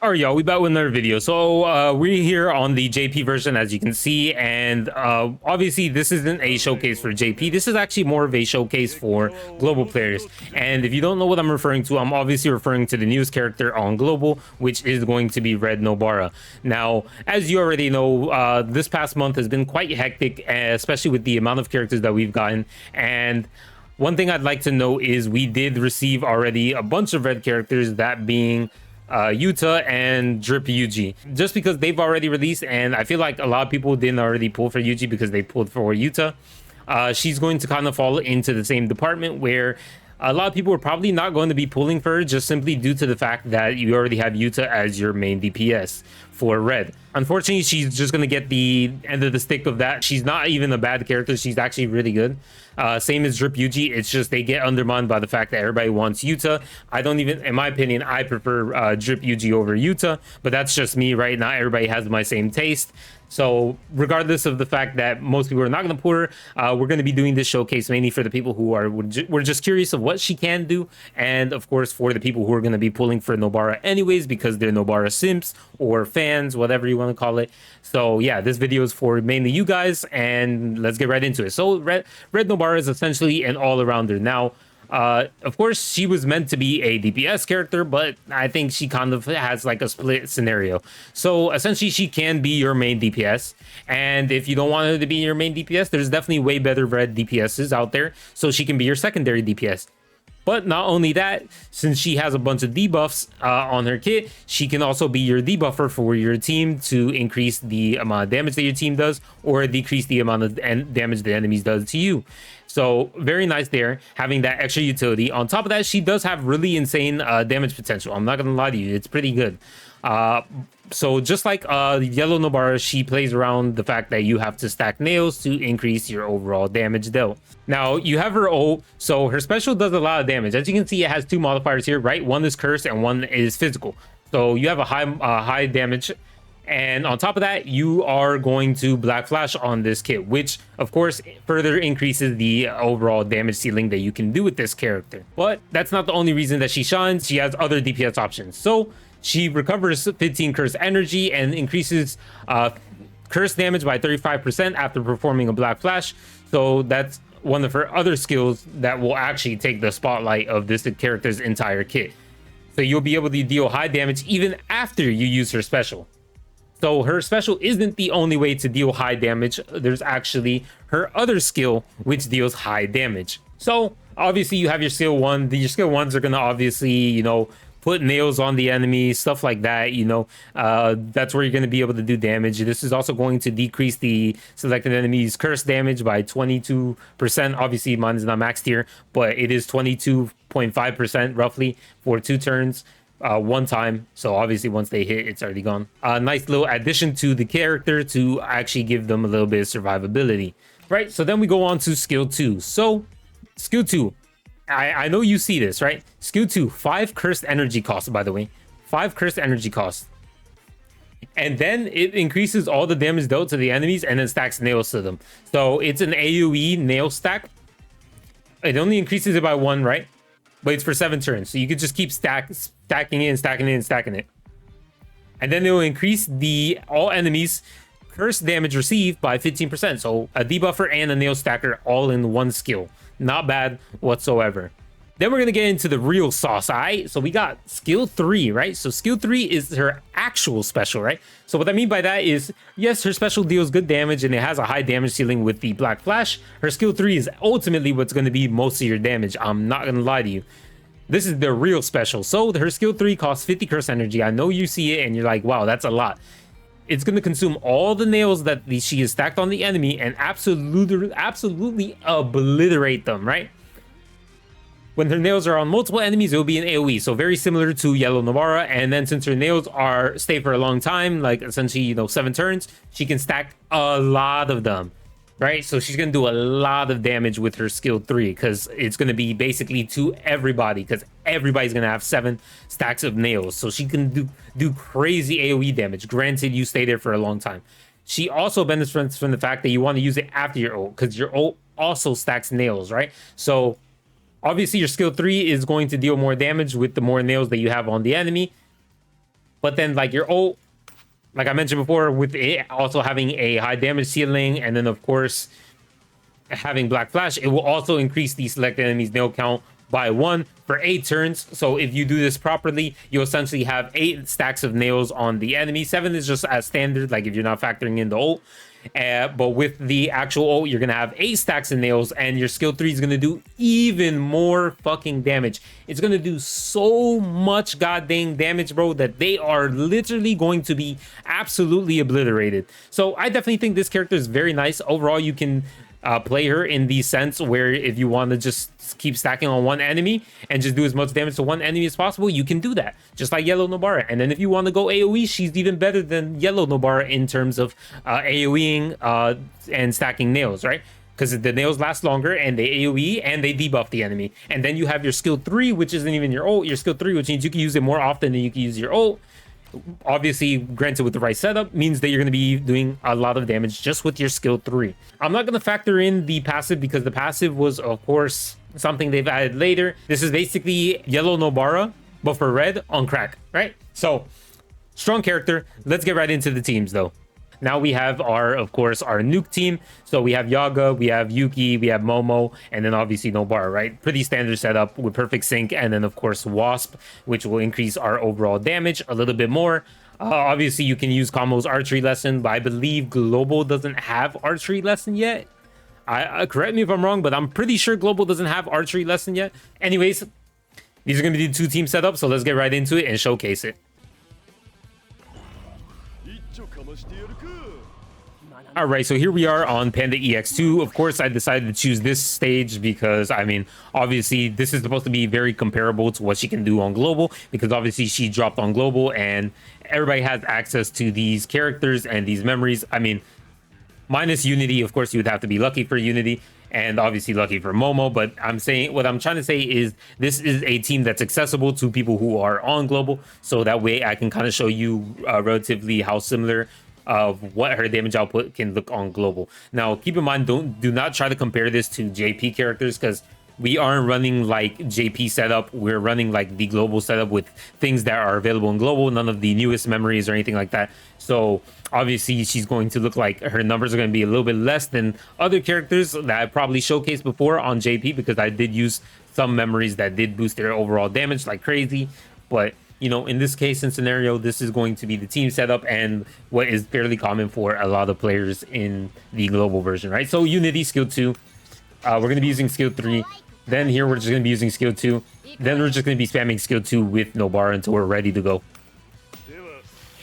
All right, y'all, we back with another video. So we're here on the JP version, as you can see, and obviously this isn't a showcase for JP. This is actually more of a showcase for global players. And if you don't know what I'm referring to, I'm obviously referring to the newest character on global, which is going to be Red Nobara. Now, as you already know, this past month has been quite hectic, especially with the amount of characters that we've gotten. And one thing I'd like to know is we did receive already a bunch of red characters, that being Yuta and Drip Yuji, just because they've already released, and I feel like a lot of people didn't already pull for Yuji because they pulled for Yuta. She's going to kind of fall into the same department where a lot of people are probably not going to be pulling for her, just simply due to the fact that you already have Yuta as your main DPS for red. Unfortunately, she's just going to get the end of the stick of that. She's not even a bad character. She's actually really good. Same as Drip Yuji. It's just they get undermined by the fact that everybody wants Yuta. I don't even, in my opinion, I prefer Drip Yuji over Yuta, but that's just me, right? Not everybody has my same taste. So regardless of the fact that most people are not going to pull her, we're going to be doing this showcase mainly for the people who are we're just curious of what she can do, and of course for the people who are going to be pulling for Nobara anyways because they're Nobara simps or fans, whatever you want to call it. So yeah, this video is for mainly you guys, and let's get right into it. So Red Nobara is essentially an all-arounder. Now, of course, she was meant to be a DPS character, but I think she kind of has like a split scenario. So essentially, she can be your main DPS. And if you don't want her to be your main DPS, there's definitely way better red DPSs out there. So she can be your secondary DPS. But not only that, since she has a bunch of debuffs on her kit, she can also be your debuffer for your team to increase the amount of damage that your team does or decrease the amount of damage the enemies does to you. So very nice there, having that extra utility. On top of that, she does have really insane damage potential. I'm not going to lie to you. It's pretty good. So just like Yellow Nobara, she plays around the fact that you have to stack nails to increase your overall damage dealt. Now, you have her ult, so her special does a lot of damage. As you can see, it has two modifiers here, right? One is curse and one is physical. So you have a high damage. And on top of that, you are going to Black Flash on this kit, which of course further increases the overall damage ceiling that you can do with this character. But that's not the only reason that she shines. She has other DPS options. So she recovers 15 curse energy and increases curse damage by 35% after performing a Black Flash. So that's one of her other skills that will actually take the spotlight of this character's entire kit. So you'll be able to deal high damage even after you use her special. So her special isn't the only way to deal high damage. There's actually her other skill, which deals high damage. So obviously you have your skill one. Your skill ones are going to obviously, you know, put nails on the enemy, stuff like that, you know. That's where you're going to be able to do damage. This is also going to decrease the selected enemy's curse damage by 22%. Obviously mine is not maxed here, but it is 22.5% roughly for 2 turns. One time, so obviously once they hit, it's already gone. Nice little addition to the character to actually give them a little bit of survivability, right? So then we go on to skill 2. So skill 2, I know you see this, right? Skill 2, 5 cursed energy cost, by the way, 5 cursed energy cost, and then it increases all the damage dealt to the enemies and then stacks nails to them. So it's an AoE nail stack. It only increases it by 1, right? But it's for 7 turns, so you could just keep stacking it and stacking it and stacking it. And then it will increase the all enemies curse damage received by 15%. So a debuffer and a nail stacker all in one skill. Not bad whatsoever. Then we're going to get into the real sauce, all right? So we got skill 3, right? So skill 3 is her actual special, right? So what I mean by that is, yes, her special deals good damage and it has a high damage ceiling with the Black Flash. Her skill 3 is ultimately what's going to be most of your damage. I'm not going to lie to you. This is the real special. So her skill 3 costs 50 curse energy. I know you see it and you're like, wow, that's a lot. It's going to consume all the nails that she is stacked on the enemy and absolutely obliterate them, right? When her nails are on multiple enemies, it will be an AoE. So very similar to Yellow Nobara. And then since her nails stay for a long time, like essentially, you know, 7 turns, she can stack a lot of them, right? So she's going to do a lot of damage with her skill 3 because it's going to be basically to everybody because everybody's going to have 7 stacks of nails. So she can do crazy AoE damage. Granted, you stay there for a long time. She also benefits from the fact that you want to use it after your ult because your ult also stacks nails, right? So obviously, your skill 3 is going to deal more damage with the more nails that you have on the enemy. But then like your ult, like I mentioned before, with it also having a high damage ceiling, and then of course having Black Flash, it will also increase the selected enemy's nail count by 1 for 8 turns. So if you do this properly, you'll essentially have 8 stacks of nails on the enemy. 7 is just as standard, like if you're not factoring in the ult. But with the actual ult, you're gonna have 8 stacks of nails, and your skill 3 is gonna do even more fucking damage. It's gonna do so much goddamn damage, bro, that they are literally going to be absolutely obliterated. So I definitely think this character is very nice. Overall, you can play her in the sense where if you want to just keep stacking on one enemy and just do as much damage to one enemy as possible, you can do that, just like Yellow Nobara. And then if you want to go AoE, she's even better than Yellow Nobara in terms of AoEing and stacking nails, right? Because the nails last longer and they AoE and they debuff the enemy. And then you have your skill 3, which isn't even your ult, your skill 3, which means you can use it more often than you can use your ult. Obviously, granted, with the right setup, means that you're going to be doing a lot of damage just with your skill 3. I'm not going to factor in the passive because the passive was, of course, something they've added later. This is basically Yellow Nobara, but for red on crack, right? So, strong character. Let's get right into the teams, though. Now we have of course, our nuke team. So we have Yaga, we have Yuki, we have Momo, and then obviously Nobara, right? Pretty standard setup with perfect sync, and then of course Wasp, which will increase our overall damage a little bit more. Obviously you can use Combo's archery lesson, but I believe Global doesn't have archery lesson yet. Correct me if I'm wrong, but I'm pretty sure Global doesn't have archery lesson yet. Anyways, these are going to be the 2-team setups, so let's get right into it and showcase it. All right, so here we are on Panda EX2. Of course, I decided to choose this stage because, I mean, obviously, this is supposed to be very comparable to what she can do on Global, because obviously she dropped on Global and everybody has access to these characters and these memories. I mean, minus Unity, of course, you would have to be lucky for Unity and obviously lucky for Momo. But what I'm trying to say is this is a team that's accessible to people who are on Global. So that way I can kind of show you relatively how similar of what her damage output can look on Global. Now, keep in mind, do not try to compare this to JP characters, because we aren't running like JP setup. We're running like the Global setup with things that are available in Global, none of the newest memories or anything like that. So obviously she's going to look like her numbers are going to be a little bit less than other characters that I probably showcased before on JP, because I did use some memories that did boost their overall damage like crazy. But you know, in this case and scenario, this is going to be the team setup and what is fairly common for a lot of players in the Global version, right? So Unity skill 2, we're going to be using skill 3. Then here we're just going to be using skill 2. Then we're just going to be spamming skill 2 with Nobara until we're ready to go.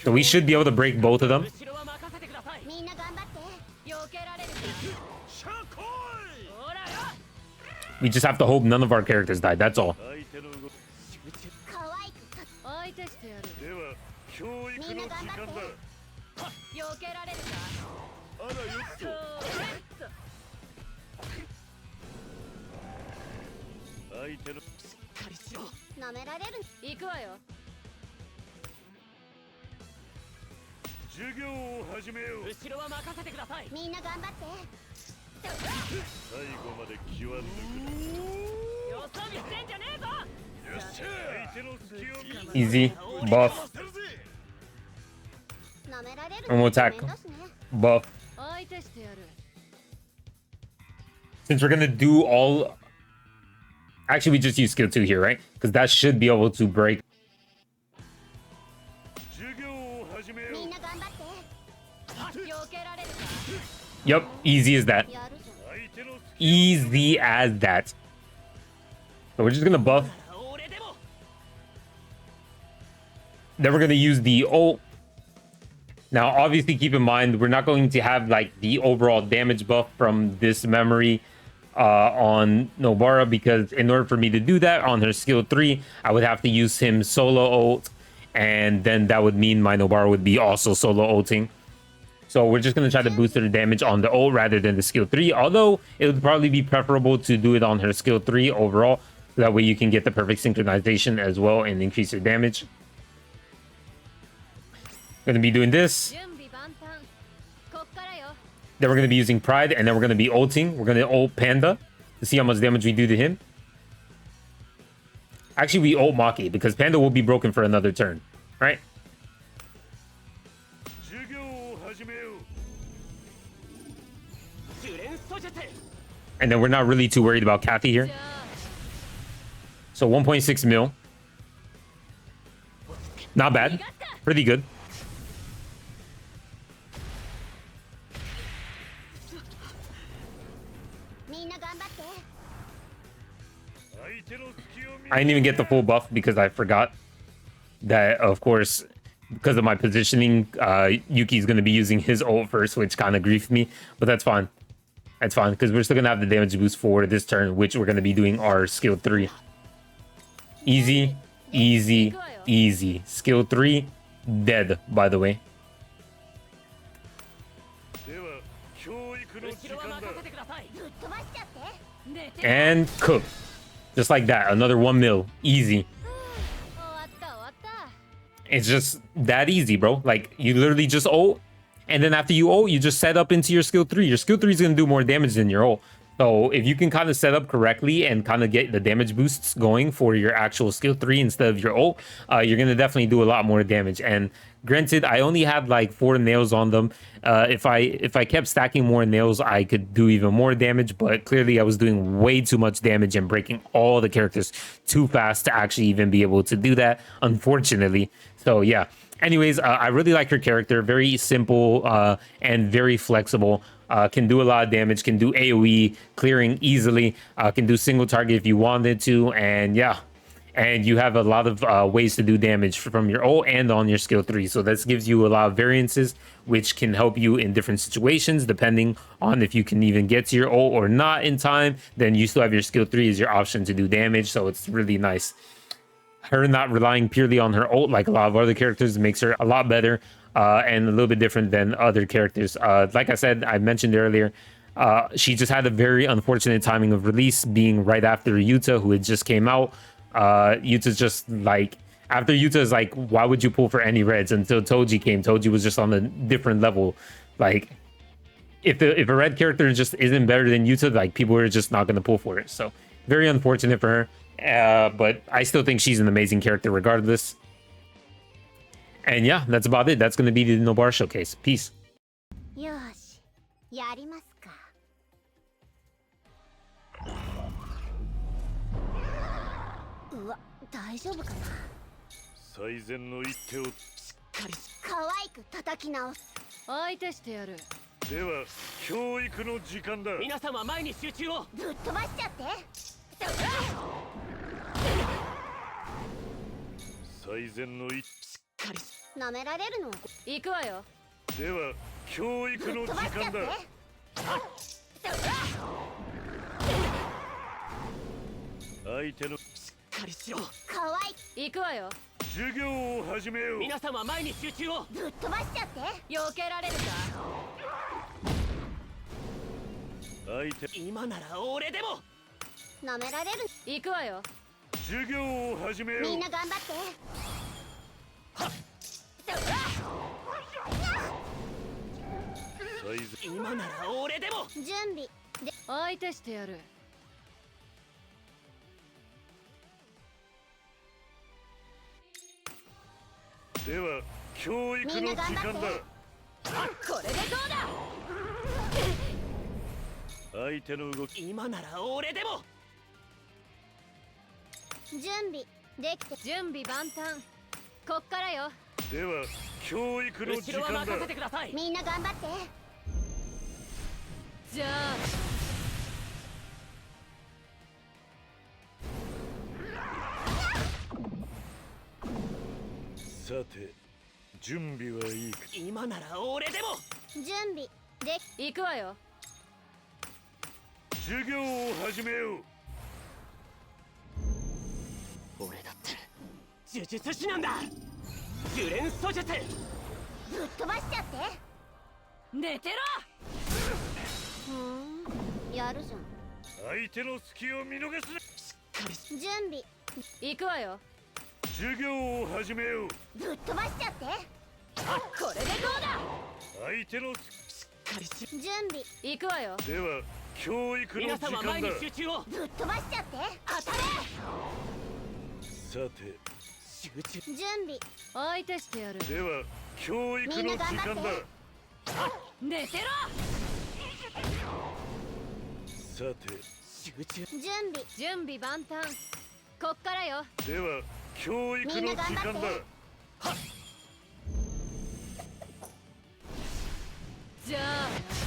So we should be able to break both of them. We just have to hope none of our characters die. That's all. Easy buff. Normal attack buff. Since we're gonna do all, actually we just use skill 2 here, right? Because that should be able to break. Yep, easy as that. Easy as that. So we're just gonna buff. Then we're gonna use the ult. Now, obviously, keep in mind, we're not going to have like the overall damage buff from this memory on Nobara, because in order for me to do that on her skill 3, I would have to use him solo ult, and then that would mean my Nobara would be also solo ulting. So we're just going to try to boost her damage on the ult rather than the skill 3, although it would probably be preferable to do it on her skill 3 overall. So that way you can get the perfect synchronization as well and increase her damage. Going to be doing this. Then we're going to be using Pride, and then we're going to be ulting. We're going to ult Panda to see how much damage we do to him. Actually, we ult Maki because Panda will be broken for another turn, right? And then we're not really too worried about Kathy here. So 1.6 mil. Not bad. Pretty good. I didn't even get the full buff because I forgot that, of course, because of my positioning, Yuki's going to be using his ult first, which kind of griefed me. But that's fine. That's fine, because we're still going to have the damage boost for this turn, which we're going to be doing our skill 3. Easy, easy, easy. Skill 3, dead, by the way. And cook. Just like that. Another 1 mil. Easy. It's just that easy, bro. Like, you literally just ult. And then after you ult, you just set up into your skill 3. Your skill 3 is going to do more damage than your ult. So if you can kind of set up correctly and kind of get the damage boosts going for your actual skill 3 instead of your ult, you're going to definitely do a lot more damage. And granted, I only had like 4 nails on them. If I kept stacking more nails, I could do even more damage. But clearly, I was doing way too much damage and breaking all the characters too fast to actually even be able to do that, unfortunately. So yeah. Anyways, I really like her character. Very simple and very flexible. Can do a lot of damage, can do AoE, clearing easily, can do single target if you wanted to, and yeah. And you have a lot of ways to do damage from your ult and on your skill 3. So this gives you a lot of variances, which can help you in different situations, depending on if you can even get to your ult or not in time. Then you still have your skill 3 as your option to do damage. So it's really nice. Her not relying purely on her ult like a lot of other characters makes her a lot better. And a little bit different than other characters. Like I said, I mentioned earlier, she just had a very unfortunate timing of release, being right after Yuta, who had just came out. Yuta's just like, after Yuta's like, why would you pull for any reds until Toji came? Toji was just on a different level. Like, if a red character just isn't better than Yuta, like, people are just not going to pull for it. So very unfortunate for her. But I still think she's an amazing character regardless. And yeah, that's about it. That's going to be the Nobara showcase. Peace. 寝てろ。さて準備万端。こっからよ。では教育の時間だ。じゃあ